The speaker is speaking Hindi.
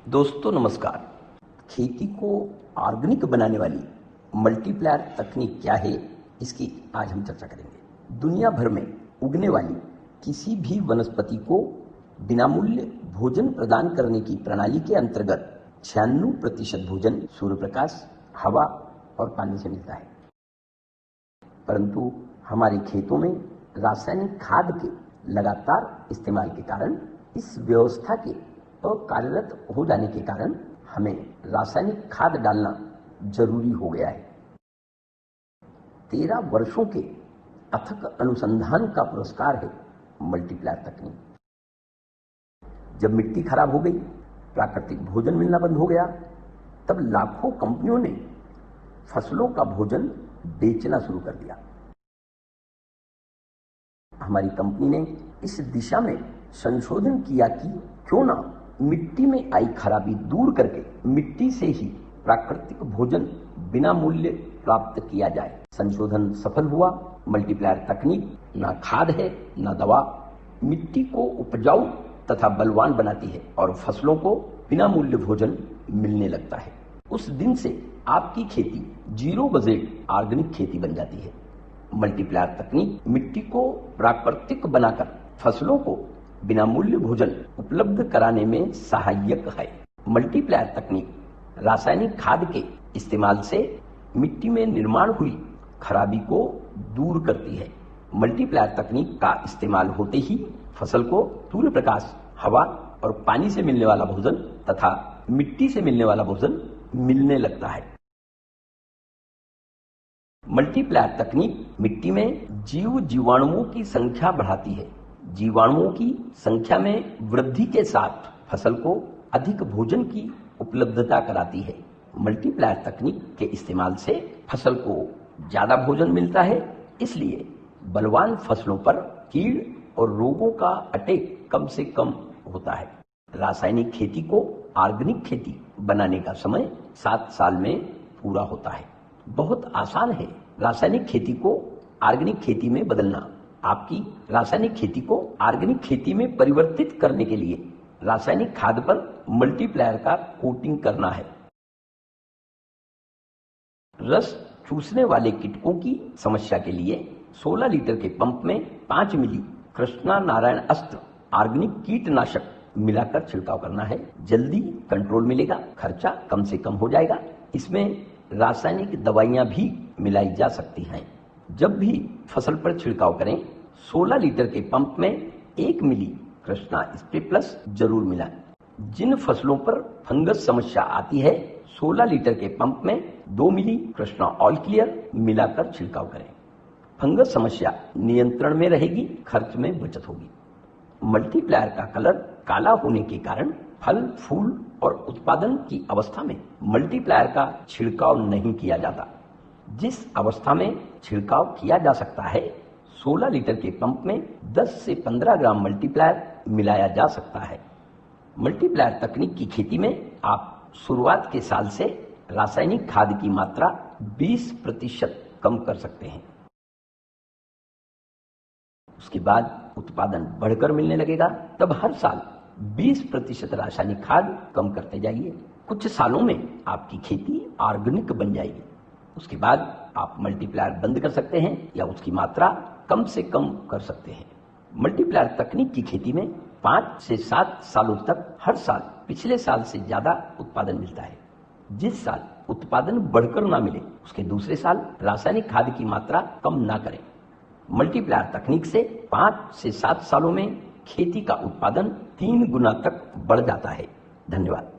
दोस्तों नमस्कार। खेती को ऑर्गेनिक बनाने वाली मल्टीप्लायर तकनीक क्या है, इसकी आज हम चर्चा करेंगे। दुनिया भर में उगने वाली किसी भी वनस्पति को बिना मूल्य भोजन प्रदान करने की प्रणाली के अंतर्गत 96% भोजन सूर्य प्रकाश, हवा और पानी से मिलता है। परंतु हमारे खेतों में रासायनिक खाद के लगातार इस्तेमाल के कारण, इस व्यवस्था के अकार्यरत हो जाने के कारण हमें रासायनिक खाद डालना जरूरी हो गया है। 13 वर्षों के अथक अनुसंधान का पुरस्कार है मल्टीप्लायर तकनीक। जब मिट्टी खराब हो गई, प्राकृतिक भोजन मिलना बंद हो गया, तब लाखों कंपनियों ने फसलों का भोजन बेचना शुरू कर दिया। हमारी कंपनी ने इस दिशा में संशोधन किया कि क्यों ना मिट्टी में आई खराबी दूर करके मिट्टी से ही प्राकृतिक भोजन बिना मूल्य प्राप्त किया जाए। संशोधन सफल हुआ। मल्टीप्लायर तकनीक ना खाद है ना दवा, मिट्टी को उपजाऊ तथा बलवान बनाती है और फसलों को बिना मूल्य भोजन मिलने लगता है। उस दिन से आपकी खेती जीरो बजट ऑर्गेनिक खेती बन जाती है। मल्टीप्लायर तकनीक मिट्टी को प्राकृतिक बनाकर फसलों को बिना मूल्य भोजन उपलब्ध कराने में सहायक है। मल्टीप्लायर तकनीक रासायनिक खाद के इस्तेमाल से मिट्टी में निर्माण हुई खराबी को दूर करती है। मल्टीप्लायर तकनीक का इस्तेमाल होते ही फसल को सूर्य प्रकाश, हवा और पानी से मिलने वाला भोजन तथा मिट्टी से मिलने वाला भोजन मिलने लगता है। मल्टीप्लायर तकनीक मिट्टी में जीवाणुओं की संख्या बढ़ाती है। जीवाणुओं की संख्या में वृद्धि के साथ फसल को अधिक भोजन की उपलब्धता कराती है। मल्टीप्लायर तकनीक के इस्तेमाल से फसल को ज्यादा भोजन मिलता है, इसलिए बलवान फसलों पर कीड़ और रोगों का अटैक कम से कम होता है। रासायनिक खेती को ऑर्गेनिक खेती बनाने का समय 7 साल में पूरा होता है। बहुत आसान है रासायनिक खेती को ऑर्गेनिक खेती में बदलना। आपकी रासायनिक खेती को ऑर्गेनिक खेती में परिवर्तित करने के लिए रासायनिक खाद पर मल्टीप्लायर का कोटिंग करना है। रस चूसने वाले कीटकों की समस्या के लिए 16 लीटर के पंप में 5 मिली कृष्णा नारायण अस्त्र ऑर्गेनिक कीटनाशक मिलाकर छिड़काव करना है। जल्दी कंट्रोल मिलेगा, खर्चा कम से कम हो जाएगा। इसमें रासायनिक दवाइयां भी मिलाई जा सकती हैं। जब भी फसल पर छिड़काव करें, 16 लीटर के पंप में 1 मिली कृष्णा स्प्रे प्लस जरूर मिलाएं। जिन फसलों पर फंगस समस्या आती है, 16 लीटर के पंप में 2 मिली कृष्णा ऑल क्लियर मिलाकर छिड़काव करें। फंगस समस्या नियंत्रण में रहेगी, खर्च में बचत होगी। मल्टीप्लायर का कलर काला होने के कारण फल, फूल और उत्पादन की अवस्था में मल्टीप्लायर का छिड़काव नहीं किया जाता। जिस अवस्था में छिड़काव किया जा सकता है, 16 लीटर के पंप में 10 से 15 ग्राम मल्टीप्लायर मिलाया जा सकता है। मल्टीप्लायर तकनीक की खेती में आप शुरुआत के साल से रासायनिक खाद की मात्रा 20% कम कर सकते हैं। उसके बाद उत्पादन बढ़कर मिलने लगेगा, तब हर साल 20% रासायनिक खाद कम करते जाइए। कुछ सालों में आपकी खेती ऑर्गेनिक बन जाएगी। उसके बाद आप मल्टीप्लायर बंद कर सकते हैं या उसकी मात्रा कम से कम कर सकते हैं। मल्टीप्लायर तकनीक की खेती में 5 से 7 सालों तक हर साल पिछले साल से ज्यादा उत्पादन मिलता है। जिस साल उत्पादन बढ़कर ना मिले, उसके दूसरे साल रासायनिक खाद की मात्रा कम ना करें। मल्टीप्लायर तकनीक से 5 से 7 सालों में खेती का उत्पादन 3 गुना तक बढ़ जाता है। धन्यवाद।